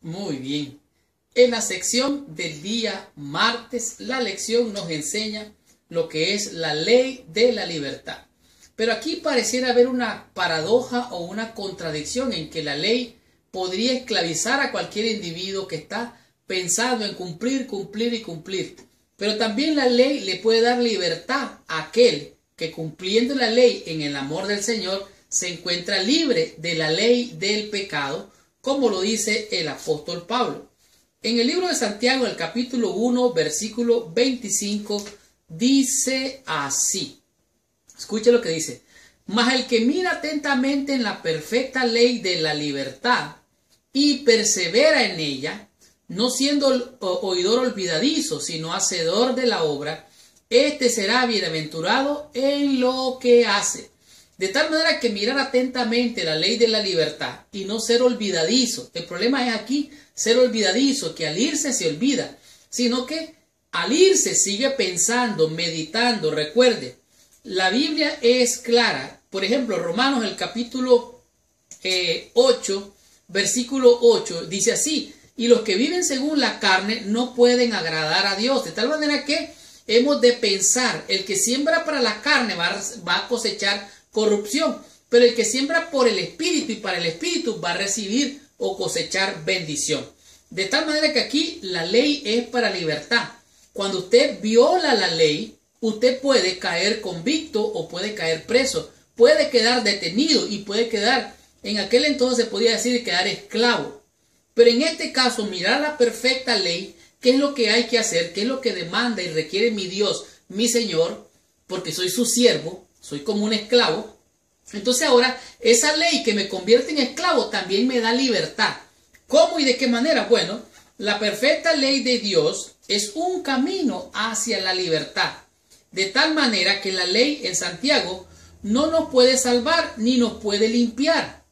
Muy bien. En la sección del día martes, la lección nos enseña lo que es la ley de la libertad. Pero aquí pareciera haber una paradoja o una contradicción en que la ley podría esclavizar a cualquier individuo que está pensando en cumplir, cumplir y cumplir. Pero también la ley le puede dar libertad a aquel que, cumpliendo la ley en el amor del Señor, se encuentra libre de la ley del pecado, como lo dice el apóstol Pablo. En el libro de Santiago, el capítulo 1, versículo 25, dice así. Escuche lo que dice. Mas el que mira atentamente en la perfecta ley de la libertad y persevera en ella, no siendo oidor olvidadizo, sino hacedor de la obra, este será bienaventurado en lo que hace. De tal manera que mirar atentamente la ley de la libertad y no ser olvidadizo. El problema es aquí ser olvidadizo, que al irse se olvida, sino que al irse sigue pensando, meditando. Recuerde, la Biblia es clara. Por ejemplo, Romanos el capítulo 8, versículo 8, dice así: y los que viven según la carne no pueden agradar a Dios. De tal manera que hemos de pensar, el que siembra para la carne va a cosechar corrupción, pero el que siembra por el Espíritu y para el Espíritu va a recibir o cosechar bendición. De tal manera que aquí la ley es para libertad. Cuando usted viola la ley, usted puede caer convicto o puede caer preso, puede quedar detenido y puede quedar, en aquel entonces se podía decir, quedar esclavo. Pero en este caso, mirar la perfecta ley, ¿qué es lo que hay que hacer? ¿Qué es lo que demanda y requiere mi Dios, mi Señor? Porque soy su siervo, soy como un esclavo. Entonces ahora esa ley que me convierte en esclavo también me da libertad. ¿Cómo y de qué manera? Bueno, la perfecta ley de Dios es un camino hacia la libertad. De tal manera que la ley en Santiago no nos puede salvar ni nos puede limpiar.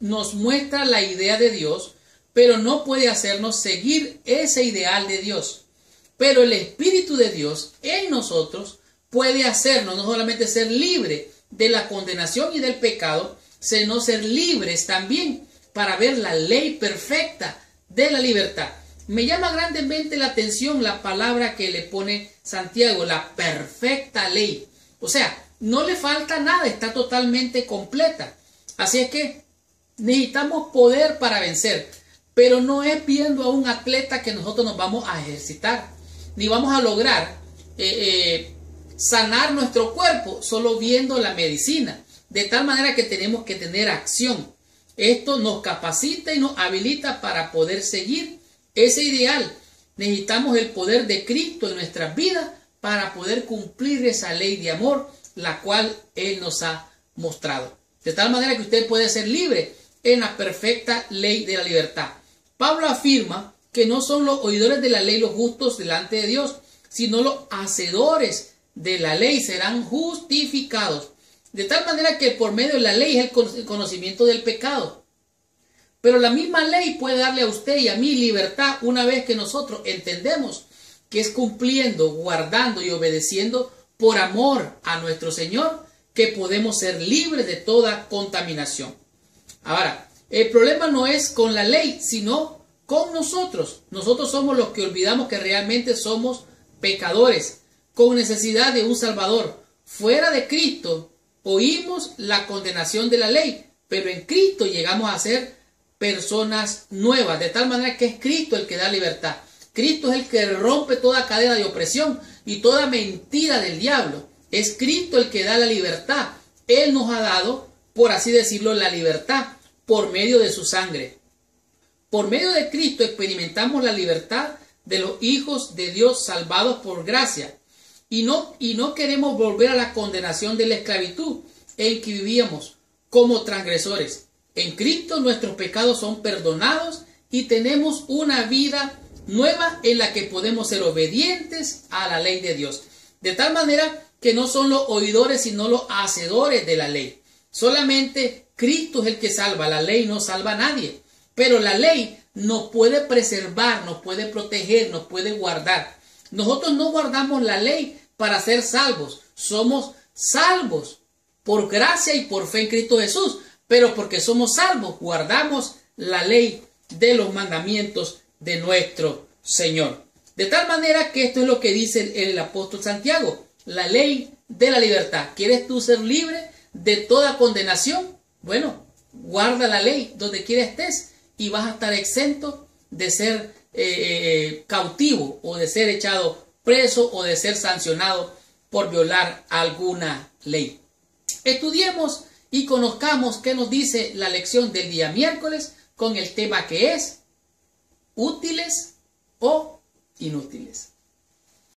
Nos muestra la idea de Dios, pero no puede hacernos seguir ese ideal de Dios. Pero el Espíritu de Dios en nosotros puede hacernos no solamente ser libres de la condenación y del pecado, sino ser libres también para ver la ley perfecta de la libertad. Me llama grandemente la atención la palabra que le pone Santiago, la perfecta ley. O sea, no le falta nada, está totalmente completa. Así es que necesitamos poder para vencer, pero no es viendo a un atleta que nosotros nos vamos a ejercitar, ni vamos a lograr sanar nuestro cuerpo solo viendo la medicina. De tal manera que tenemos que tener acción. Esto nos capacita y nos habilita para poder seguir ese ideal. Necesitamos el poder de Cristo en nuestras vidas para poder cumplir esa ley de amor, la cual Él nos ha mostrado. De tal manera que usted puede ser libre en la perfecta ley de la libertad. Pablo afirma que no son los oidores de la ley los justos delante de Dios, sino los hacedores de la ley serán justificados. De tal manera que por medio de la ley es el conocimiento del pecado. Pero la misma ley puede darle a usted y a mí libertad una vez que nosotros entendemos que es cumpliendo, guardando y obedeciendo por amor a nuestro Señor que podemos ser libres de toda contaminación. Ahora, el problema no es con la ley, sino con nosotros. Nosotros somos los que olvidamos que realmente somos pecadores, con necesidad de un Salvador. Fuera de Cristo oímos la condenación de la ley, pero en Cristo llegamos a ser personas nuevas, de tal manera que es Cristo el que da libertad. Cristo es el que rompe toda cadena de opresión y toda mentira del diablo. Es Cristo el que da la libertad. Él nos ha dado, por así decirlo, la libertad por medio de su sangre. Por medio de Cristo experimentamos la libertad de los hijos de Dios salvados por gracia. Y no queremos volver a la condenación de la esclavitud en que vivíamos como transgresores. En Cristo nuestros pecados son perdonados y tenemos una vida nueva en la que podemos ser obedientes a la ley de Dios. De tal manera que no son los oidores sino los hacedores de la ley. Solamente Cristo es el que salva, la ley no salva a nadie. Pero la ley nos puede preservar, nos puede proteger, nos puede guardar. Nosotros no guardamos la ley para ser salvos. Somos salvos por gracia y por fe en Cristo Jesús. Pero porque somos salvos, guardamos la ley de los mandamientos de nuestro Señor. De tal manera que esto es lo que dice el apóstol Santiago, la ley de la libertad. ¿Quieres tú ser libre de toda condenación? Bueno, guarda la ley donde quiera estés y vas a estar exento de ser cautivo o de ser echado preso o de ser sancionado por violar alguna ley. Estudiemos y conozcamos qué nos dice la lección del día miércoles con el tema que es útiles o inútiles.